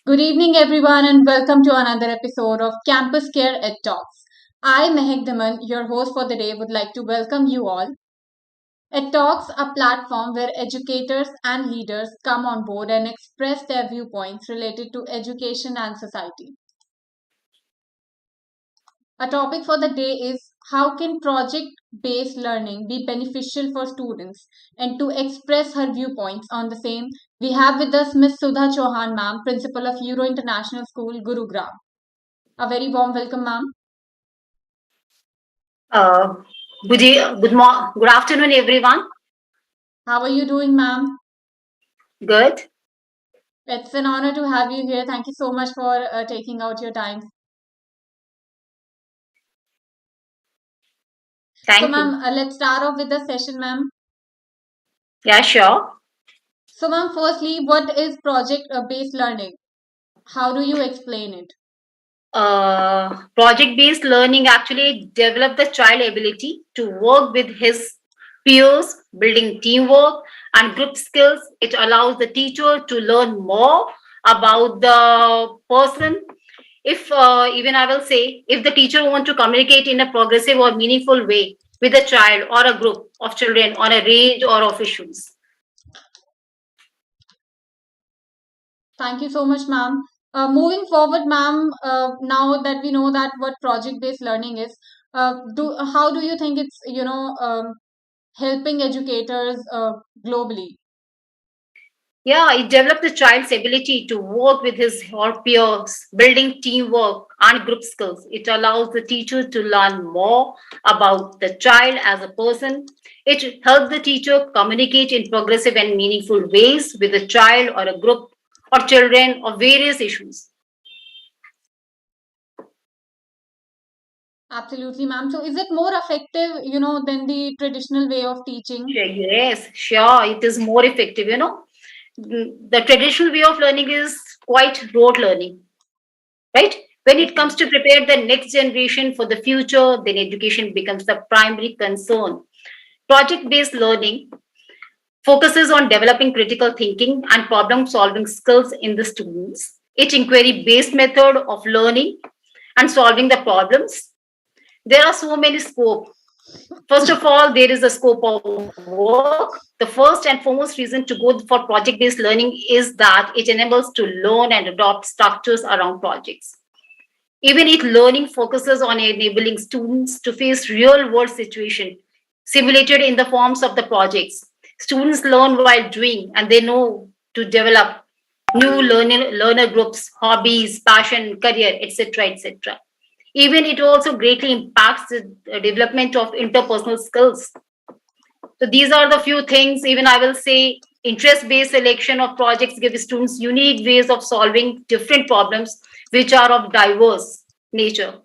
Good evening, everyone, and welcome to another episode of CampusCare EdTalks. I, Mehek Daman, your host for the day, would like to welcome you all. EdTalks, a platform where educators and leaders come on board and express their viewpoints related to education and society. Our topic for the day is how can project based learning be beneficial for students? And to express her viewpoints on the same, we have with us Ms. Sudha Chauhan, ma'am, principal of Euro International School, Gurugram. A very warm welcome, ma'am. Uh, good afternoon, everyone. How are you doing, ma'am? Good. It's an honor to have you here. Thank you so much for taking out your time. So, Thank ma'am, you. let's start off with the session, ma'am. Yeah, sure. So, ma'am, firstly, what is project based learning? How do you explain it? Project-based learning actually develop the child ability to work with his peers, building teamwork and group skills. It allows the teacher to learn more about the person. If even I will say, if the teacher want to communicate in a progressive or meaningful way with a child or a group of children on a range or of issues. Thank you so much, ma'am. Moving forward, ma'am, now that we know that what project based learning is, how do you think it's helping educators globally? Yeah, it develops the child's ability to work with his or peers, building teamwork and group skills. It allows the teacher to learn more about the child as a person. It helps the teacher communicate in progressive and meaningful ways with a child or a group or children of various issues. Absolutely, ma'am. So, is it more effective, than the traditional way of teaching? Sure, yes, sure, it is more effective, you know. The traditional way of learning is quite rote learning, right? When Yes, it comes ma'am. to prepare the next generation for the future, then education becomes the primary concern. Project based learning focuses on developing critical thinking and problem solving skills in the students. Each inquiry based method of learning and solving the problems. There are so many scope. First of all, there is a scope of work. The first and foremost reason to go for project based learning is that it enables to learn and adopt structures around projects. Even if learning focuses on enabling students to face real world situations simulated in the forms of the projects, students learn while doing and they know to develop new learner groups, hobbies, passion, career, etc. etc. Even it also greatly impacts the development of interpersonal skills. So these are the few things, even I will say interest-based selection of projects give students unique ways of solving different problems which are of diverse nature.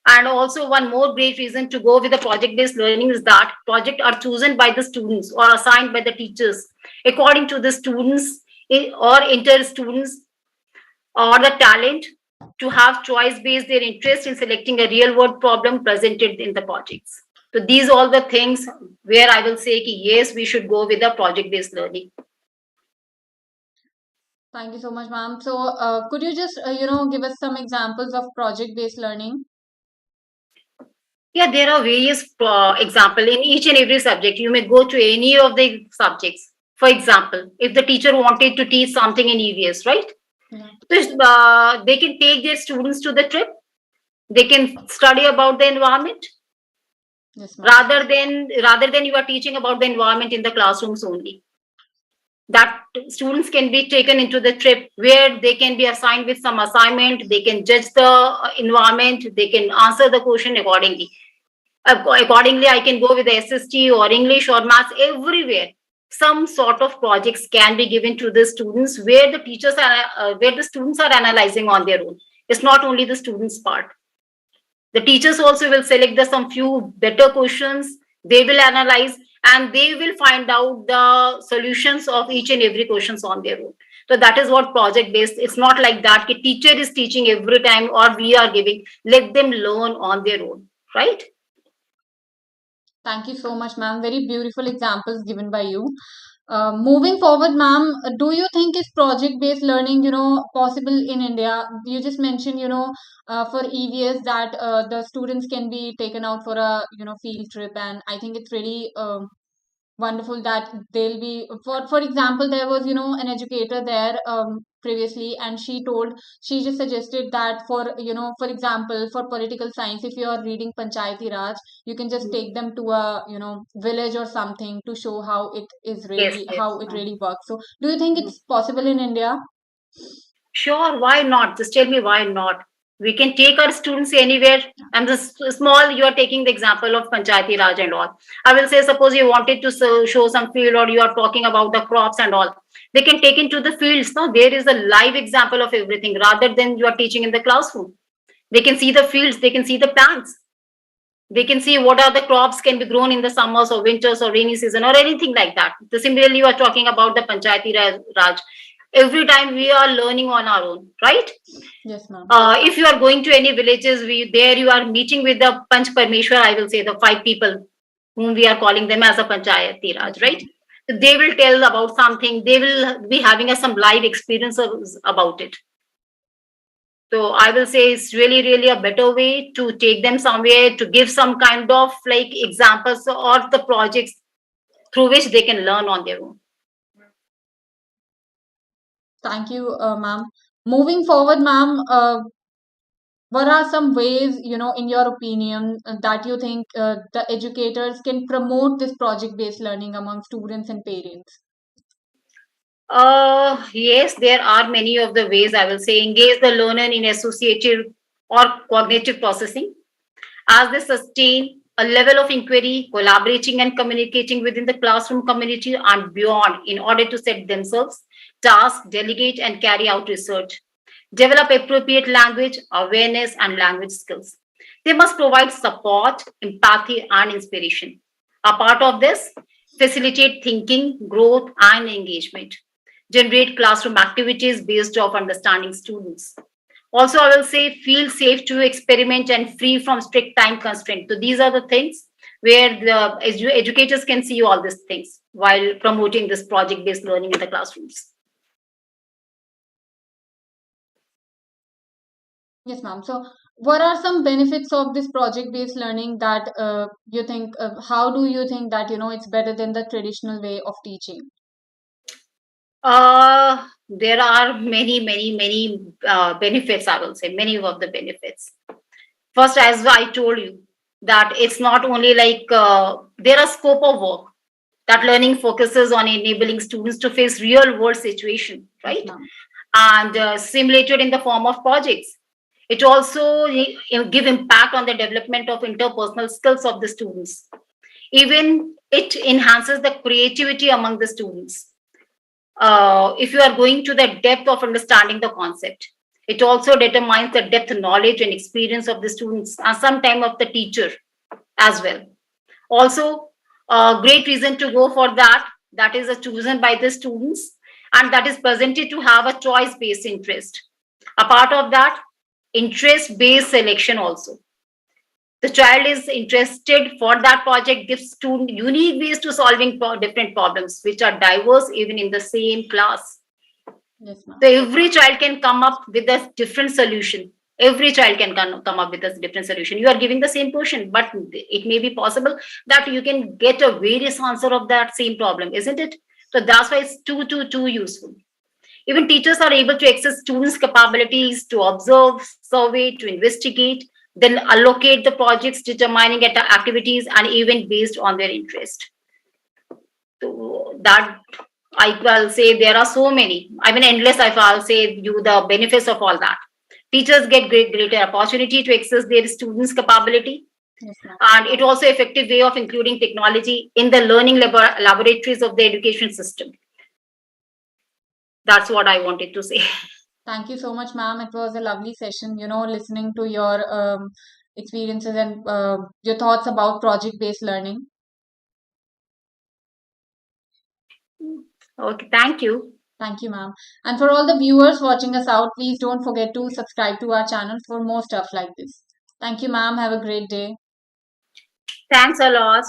And also one more great reason to go with the project-based learning is that projects are chosen by the students or assigned by the teachers according to the students or inter students or the talent to have choice based their interest in selecting a real world problem presented in the projects. So these all the things where I will say ki, yes, we should go with the project based learning. Thank you so much, ma'am. So, could you just, give us some examples of project-based learning? Yeah, there are various example in each and every subject. You may go to any of the subjects. For example, if the teacher wanted to teach something in EVS, right? Yeah. So, they can take their students to the trip. They can study about the environment Yes, ma'am. rather than you are teaching about the environment in the classrooms only. That students can be taken into the trip where they can be assigned with some assignment. They can judge the environment. They can answer the question accordingly. Accordingly, I can go with the SST or English or maths everywhere. Some sort of projects can be given to the students where the teachers are, where the students are analyzing on their own. It's not only the students' part. The teachers also will select the some few better questions. They will analyze and they will find out the solutions of each and every questions on their own. So that is what project based. It's not like that. The teacher is teaching every time or we are giving. Let them learn on their own, right? Thank you so much, ma'am. Very beautiful examples given by you. Moving forward, ma'am, do you think is project-based learning, possible in India? You just mentioned, for EVS that the students can be taken out for a, field trip, and I think it's really wonderful that they'll be for example there was an educator there previously, and she just suggested that for for example for political science, if you are reading Panchayati Raj, you can just take them to a village or something to show Yes, how yes. it really works. So do you think it's possible in India? Sure, why not? Just tell me why not. We can take our students anywhere. I'm just small, you are taking the example of Panchayati Raj and all. I will say, suppose you wanted to show some field, or you are talking about the crops and all. They can take into the fields. No, there is a live example of everything rather than you are teaching in the classroom. They can see the fields, they can see the plants, they can see what are the crops can be grown in the summers or winters or rainy season or anything like that. Similarly, you are talking about the Panchayati Raj. Every time we are learning on our own, right? Yes, ma'am. If you are going to any villages, there you are meeting with the Panch Parmeshwar, I will say the 5 people whom we are calling them as a Panchayati Raj, Yes, right? ma'am. They will tell about something, they will be having some live experiences about it. So I will say it's really, really a better way to take them somewhere, to give some kind of like examples or the projects through which they can learn on their own. Thank you, ma'am. Moving forward, ma'am, what are some ways, in your opinion, that you think the educators can promote this project-based learning among students and parents? Yes, there are many of the ways. I will say engage the learner in associative or cognitive processing as they sustain a level of inquiry, collaborating and communicating within the classroom community and beyond in order to set themselves tasks, delegate and carry out research, develop appropriate language, awareness, and language skills. They must provide support, empathy, and inspiration. A part of this, facilitate thinking, growth, and engagement. Generate classroom activities based off understanding students. Also, I will say feel safe to experiment and free from strict time constraint. So these are the things where the educators can see all these things while promoting this project-based learning in the classrooms. Yes, ma'am. So, what are some benefits of this project-based learning that you think? How do you think that it's better than the traditional way of teaching? There are many, many, many benefits, I will say, many of the benefits. First, as I told you, that it's not only like there are scope of work that learning focuses on enabling students to face real world situation, Yes, right? ma'am. And simulated in the form of projects. It also give impact on the development of interpersonal skills of the students. Even it enhances the creativity among the students. If you are going to the depth of understanding the concept, it also determines the depth knowledge and experience of the students and sometimes of the teacher as well. Also, a great reason to go for that, that is chosen by the students, and that is presented to have a choice based interest. A part of that, interest based selection also. The child is interested for that project, gives student unique ways to solving different problems which are diverse even in the same class. Yes, ma'am. So every child can come up with a different solution. Every child can come up with a different solution. You are giving the same question, but it may be possible that you can get a various answer of that same problem, isn't it? So that's why it's too useful. Even teachers are able to access students' capabilities to observe, survey, to investigate, then allocate the projects, determining activities and even based on their interest. So that I will say there are so many. I mean, endless. If I'll say you the benefits of all that. Teachers get greater opportunity to access their students' capability, Yes, ma'am. and it also effective way of including technology in the learning laboratories of the education system. That's what I wanted to say. Thank you so much, ma'am. It was a lovely session, listening to your experiences and your thoughts about project-based learning. Okay, thank you. Thank you, ma'am. And for all the viewers watching us out, please don't forget to subscribe to our channel for more stuff like this. Thank you, ma'am. Have a great day. Thanks a lot.